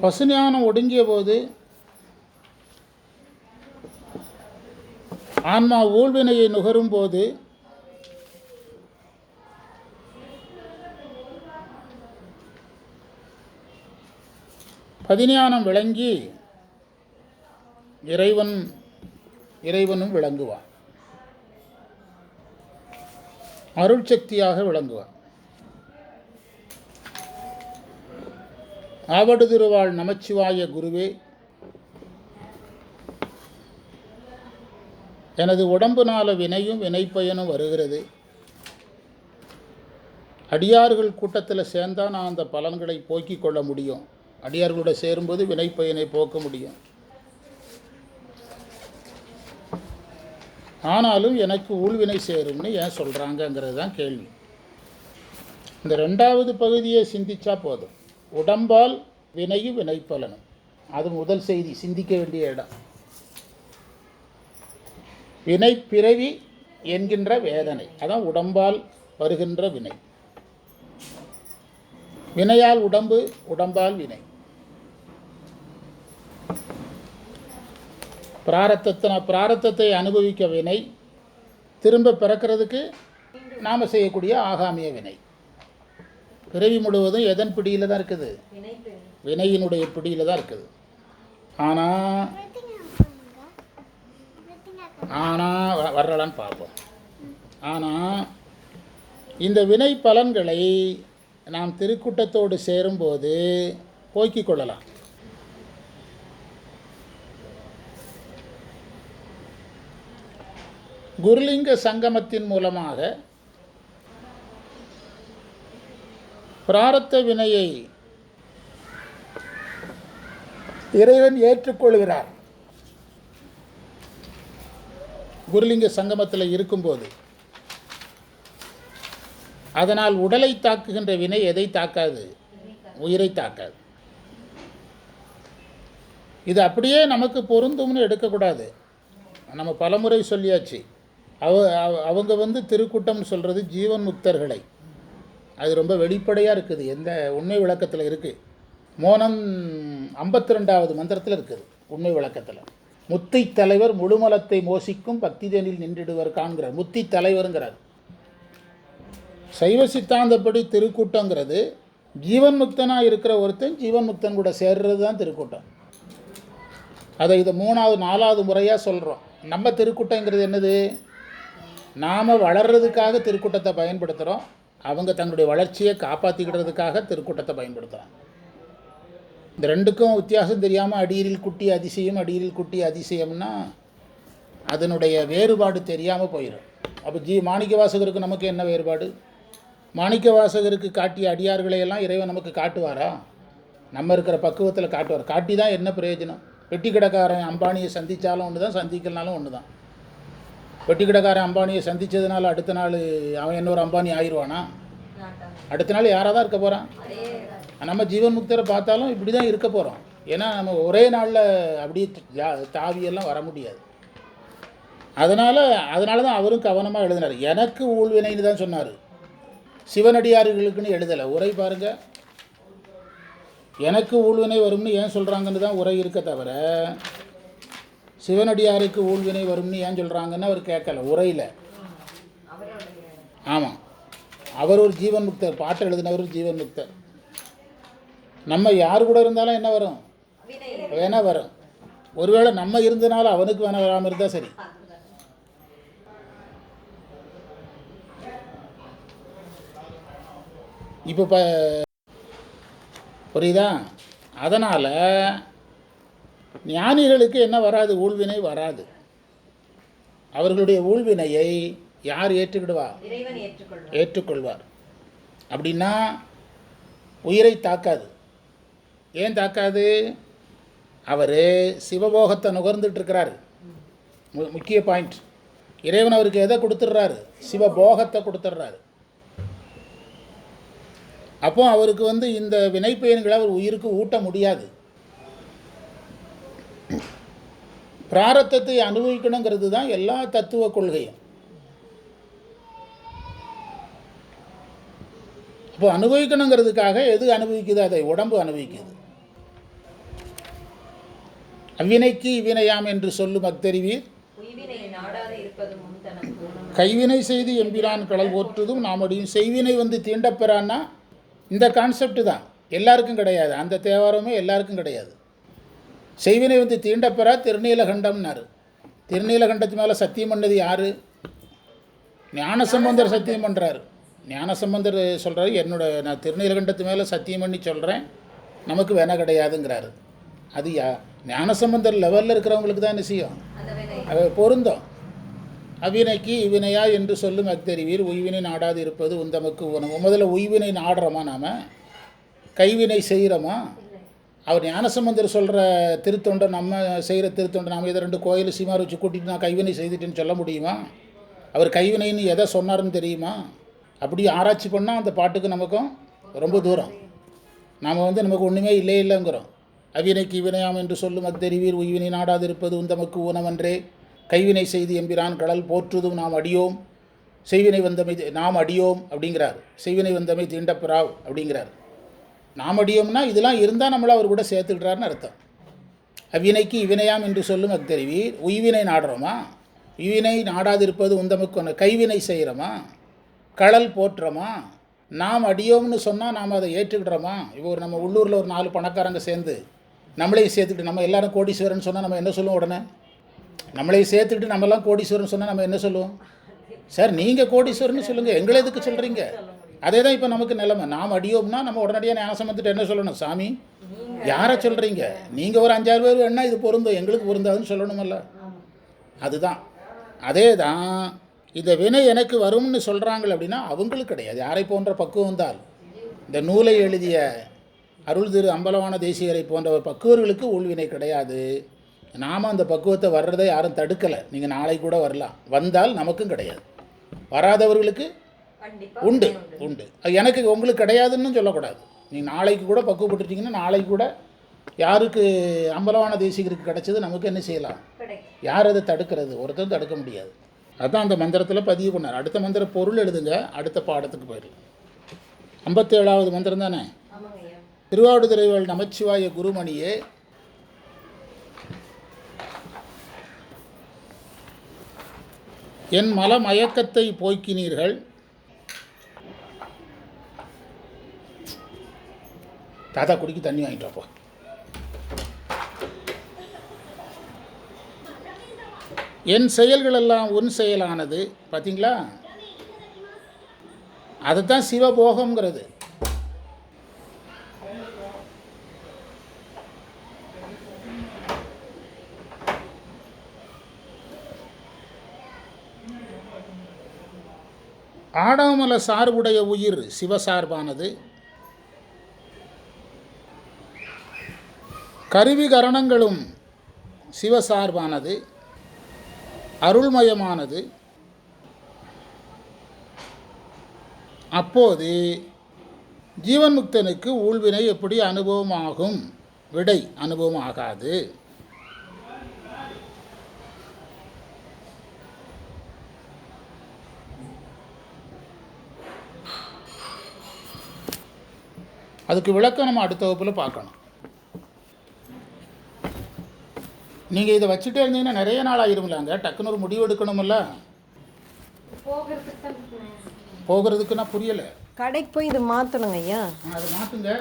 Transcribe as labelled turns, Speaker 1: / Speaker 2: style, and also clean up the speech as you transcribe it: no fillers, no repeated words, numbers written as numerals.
Speaker 1: பசுஞானம் ஒடுங்கிய போது ஆன்மா ஊழ்வினையை நுகரும் போது பதிஞானம் விளங்கி இறைவனும் விளங்குவான், அருட்சக்தியாக விளங்குவான். ஆவடு திருவாள் நமச்சிவாய குருவே, எனது உடம்புனால வினையும் வினைப்பயனும் வருகிறது. அடியார்கள் கூட்டத்தில் சேர்ந்தால் நான் அந்த பலன்களை போக்கிக் கொள்ள முடியும். அடியார்களோட சேரும்போது வினைப்பயனை போக்க முடியும். ஆனாலும் எனக்கு ஊழ்வினை சேரும்னு ஏன் சொல்கிறாங்கங்கிறது தான் கேள்வி. இந்த ரெண்டாவது பகுதியை சிந்திச்சா போதும். உடம்பால் வினையும் வினைப்பலனும், அது முதல் செய்தி, சிந்திக்க வேண்டிய இடம். வினை பிறவி என்கின்ற வேதனை, அதான் உடம்பால் வருகின்ற வினை. வினையால் உடம்பு, உடம்பால் வினை. பிராரத்தத்தை அனுபவிக்க வினை, திரும்ப பிறக்கிறதுக்கு நாம் செய்யக்கூடிய ஆகாமிய வினை. பிறவி முழுவதும் எதன் பிடியில் தான் இருக்குது? வினையினுடைய பிடியில் தான் இருக்குது. ஆனால் வரலான்னு பார்ப்போம். ஆனால் இந்த வினை பலன்களை நாம் திருக்கூட்டத்தோடு சேரும்போது போக்கிக் கொள்ளலாம். குருலிங்க சங்கமத்தின் மூலமாக பிராரத்த வினையை இறைவன் ஏற்றுக்கொள்கிறார். குருலிங்க சங்கமத்தில் இருக்கும்போது அதனால் உடலை தாக்குகின்ற வினை எதை தாக்காது? உயிரை தாக்காது. இது அப்படியே நமக்கு பொருந்தும்னு எடுக்கக்கூடாது. நம்ம பலமுறை சொல்லியாச்சு. அவங்க திருக்கூட்டம்னு சொல்கிறது ஜீவன் முக்தர்களை. அது ரொம்ப வெளிப்படையாக இருக்குது, எந்த உண்மை விளக்கத்தில் இருக்குது. மோனம் 52வது மந்திரத்தில் இருக்குது உண்மை விளக்கத்தில். முத்தி தலைவர் முழுமலத்தை மோசிக்கும் பக்திதனில் நின்றிடுவர் காண்கிறார். முத்தி தலைவருங்கிறார். சைவ சித்தாந்தப்படி திருக்கூட்டங்கிறது ஜீவன் முக்தனாக இருக்கிற ஒருத்தன் ஜீவன் முக்தன் கூட சேர்றது தான் திருக்கூட்டம். அதை இதை 3வது 4வது முறையாக சொல்கிறோம். நம்ம திருக்கூட்டங்கிறது என்னது? நாம் வளர்கிறதுக்காக திருக்கூட்டத்தை பயன்படுத்துகிறோம். அவங்க தங்களுடைய வளர்ச்சியை காப்பாற்றிக்கிடுறதுக்காக திருக்கூட்டத்தை பயன்படுத்துகிறாங்க. இந்த ரெண்டுக்கும் வித்தியாசம் தெரியாமல் அடியரில் குட்டி அதிசயம், அடியரில் குட்டி அதிசயம்னா அதனுடைய வேறுபாடு தெரியாமல் போயிடும். அப்போ மாணிக்க வாசகருக்கு நமக்கு என்ன வேறுபாடு? மாணிக்க வாசகருக்கு காட்டிய அடியார்களையெல்லாம் இறைவன் நமக்கு காட்டுவாரா? நம்ம இருக்கிற பக்குவத்தில் காட்டுவார். காட்டி தான் என்ன பிரயோஜனம்? பெட்டி கடைக்காரன் அம்பானியை சந்தித்தாலும் ஒன்று தான், சந்திக்கலனாலும் ஒன்று தான். பெட்டி கடைக்காரன் அம்பானியை சந்தித்ததுனால அடுத்த நாள் அவன் இன்னொரு அம்பானி ஆயிடுவானா? அடுத்த நாள் யாராக தான் இருக்க போகிறான்? நம்ம ஜீவன் முக்தரை பார்த்தாலும் இப்படி தான் இருக்க போகிறோம். ஏன்னா நம்ம ஒரே நாளில் அப்படியே தாவியெல்லாம் வர முடியாது. அதனால தான் அவரும் கவனமாக எழுதினார். எனக்கு ஊழ்வினைன்னு தான் சொன்னார், சிவனடியார்களுக்குன்னு எழுதலை. உரை பாருங்கள், எனக்கு ஊழ்வினை வரும்னு ஏன் சொல்கிறாங்கன்னு தான் உரை இருக்க தவிர சிவனடியாருக்கு ஊழ்வினை வரும்னு ஏன் சொல்கிறாங்கன்னு அவர் கேட்கல உரையில். ஆமாம், அவர் ஒரு ஜீவன் முக்தர், பாட்டை எழுதினவர் ஜீவன் முக்தர். நம்ம யார் கூட இருந்தாலும் என்ன வரும்? வேணா வரும். ஒருவேளை நம்ம இருந்தனால அவனுக்கு வேணா வராமல் இருந்தால் சரி. இப்போ புரியுதா? அதனால் ஞானிகளுக்கு என்ன வராது? ஊழ்வினை வராது. அவர்களுடைய ஊழ்வினையை யார் ஏற்றுக்கிடுவார்? ஏற்றுக்கொள்வார். அப்படின்னா உயிரை தாக்காது. ஏன் தாக்காது? அவர் சிவபோகத்தை நுகர்ந்துட்டுருக்கிறார். முக்கிய பாயிண்ட். இறைவன் அவருக்கு எதை கொடுத்துட்றாரு? சிவபோகத்தை கொடுத்துட்றாரு. அப்போ அவருக்கு இந்த வினைப்பயன்களை அவர் உயிருக்கு ஊட்ட முடியாது. பிராரத்தத்தை அனுபவிக்கணுங்கிறது தான் எல்லா தத்துவ கொள்கையும். இப்போ அனுபவிக்கணுங்கிறதுக்காக எது அனுபவிக்குது? அதை உடம்பு அனுபவிக்குது. அவ்வினைக்கு இவ்வினையாம் என்று சொல்லும் அக்தறிவீர்.
Speaker 2: உய்வினை நாடாது இருப்பது முன் தனக்கு ஊனம்.
Speaker 1: கைவினை செய்து எம்பிரான் கடல் போற்றுதும் நாமடியும். செய்வினை வந்து தீண்டப்பெறான்னா இந்த கான்செப்ட் தான், எல்லாருக்கும் கிடையாது. அந்த தேவாரமே எல்லாருக்கும் கிடையாது. செய்வினை வந்து தீண்டப்பெறா திருநீலகண்டம்னாரு. திருநீலகண்டத்து மேலே சத்தியம் பண்ணது யார்? ஞானசம்பந்தர் சத்தியம் பண்ணுறாரு. ஞானசம்பந்தர் சொல்கிறாரு, நான் திருநீலகண்டத்து மேலே சத்தியம் பண்ணி சொல்கிறேன், நமக்கு வேணா கிடையாதுங்கிறாரு. அது ஞானசம்பந்தர் லெவலில் இருக்கிறவங்களுக்கு தான் என்ன செய்யும், அது பொருந்தும். அவ்வினைக்கு இவ்வினையா என்று சொல்லும் அக்தறிவீர். உய்வினை நாடாது இருப்பது உந்தமக்கு ஊனம். முதல்ல உய்வினை நாடுறோமா, நாம் கைவினை செய்கிறோமா? அவர் ஞானசம்பந்தர் சொல்கிற திருத்தொண்டை நம்ம செய்கிற திருத்தொண்டை நாம் இதை 2 கோயில் சீமார் வச்சு கூட்டிகிட்டு நான் கைவினை செய்துட்டேன்னு சொல்ல முடியுமா? அவர் கைவினைன்னு எதை சொன்னார்னு தெரியுமா? அப்படி ஆராய்ச்சி பண்ணால் அந்த பாட்டுக்கு நமக்கும் ரொம்ப தூரம். நாம் நமக்கு ஒன்றுமே இல்லைங்கிறோம். அவ்வினைக்கு இவ்வினையாம் என்று சொல்லும் அக்தறிவீர். உய்வினை நாடாது இருப்பது உந்தமக்கு ஊனமன்றே. கைவினை செய்து எம்பிரான் கடல் போற்றுதும் நாம் அடியோம். செய்வினை வந்தமை நாம் அடியோம் அப்படிங்கிறார். செய்வினை வந்தமை தீண்டப்பெறாவ் அப்படிங்கிறார். நாம் அடியோம்னா இதெல்லாம் இருந்தால் நம்மளை அவர் கூட சேர்த்துக்கிட்டாருன்னு அர்த்தம். அவ்வினைக்கு இவ்வினையாம் என்று சொல்லும் அக்தறிவீர். உய்வினை நாடுறோமா? உய்வினை நாடாதிருப்பது உந்தமக்கு. கைவினை செய்கிறோமா? கடல் போற்றுறோமா? நாம் அடியோம்னு சொன்னால் நாம் அதை ஏற்றுக்கிடுறோமா? இப்போ நம்ம உள்ளூரில் ஒரு 4 பணக்காரங்க சேர்ந்து நம்மளையும் சேர்த்துக்கிட்டு நம்ம எல்லோரும் கோடீஸ்வரன் சொன்னால் நம்ம என்ன சொல்லுவோம்? உடனே நம்மளையும் சேர்த்துக்கிட்டு நம்மலாம் கோடீஸ்வரன் சொன்னால் நம்ம என்ன சொல்லுவோம்? சார் நீங்கள் கோடீஸ்வரன் சொல்லுங்கள், எங்களை எதுக்கு சொல்கிறீங்க? அதே தான் இப்போ நமக்கு நிலைமை. நாம் அடியோம்னா நம்ம உடனடியாக ஞானசம்பந்தத்தை என்ன சொல்லணும்? சாமி யாரை சொல்கிறீங்க? நீங்கள் ஒரு 5-6 பேர் வேணால் இது பொருந்தும், எங்களுக்கு பொருந்தாதுன்னு சொல்லணுமல்ல. அதுதான். அதே தான் இந்த வினை எனக்கு வரும்னு சொல்கிறாங்கள் அப்படின்னா அவங்களுக்கு கிடையாது. யாரை போன்ற பக்குவம் வந்தால் இந்த நூலை எழுதிய அருள் திரு அம்பலவான தேசிகரை போன்ற பக்குவர்களுக்கு ஊழ்வினை கிடையாது. நாம் அந்த பக்குவத்தை வர்றதை யாரும் தடுக்கலை. நீங்கள் நாளைக்கு கூட வரலாம், வந்தால் நமக்கும் கிடையாது. வராதவர்களுக்கு உண்டு உண்டு. எனக்கு உங்களுக்கு கிடையாதுன்னு சொல்லக்கூடாது. நீங்கள் நாளைக்கு கூட பக்குவப்பட்டுட்டீங்கன்னா நாளைக்கு கூட யாருக்கு அம்பலவான தேசிகருக்கு கிடைச்சது நமக்கு என்ன செய்யலாம்? யார் அதை தடுக்கிறது? ஒருத்தரும் தடுக்க முடியாது. அதுதான் அந்த மந்திரத்தில் பதிவு பண்ணார். அடுத்த மந்திர பொருள் எழுதுங்க, அடுத்த பாடத்துக்கு போயிடலாம். 57வது மந்திரம் தானே? திருவாவடுதுறைவேள் நமச்சிவாய குருமணியே, என் மல மயக்கத்தை போக்கினீர்கள். தாத்தா குடிக்கு தண்ணி வாங்கிட்டோப்போ. என் செயல்களெல்லாம் உன் செயலானது. பார்த்தீங்களா? அதுதான் சிவபோகம்ங்கிறது. ஆடாமல சார்புடைய உயிர் சிவசார்பானது. கருவி கரணங்களும் சிவசார்பானது, அருள்மயமானது. அப்போது ஜீவன் முக்தனுக்கு ஊழ்வினை எப்படி அனுபவமாகும்? விடை, அனுபவம் ஆகாது. அதுக்கு விளக்கம் நம்ம அடுத்த வகுப்பில் பார்க்கணும். நீங்கள் இதை வச்சுட்டே இருந்தீங்கன்னா நிறைய நாள் ஆகிருமில்லாங்க. டக்குன்னு ஒரு முடிவு எடுக்கணுமில்ல. போகிறதுக்குன்னா புரியலை.
Speaker 2: கடைக்கு போய் இதை மாற்றணுங்க ஐயா.
Speaker 1: அதை மாற்றுங்க.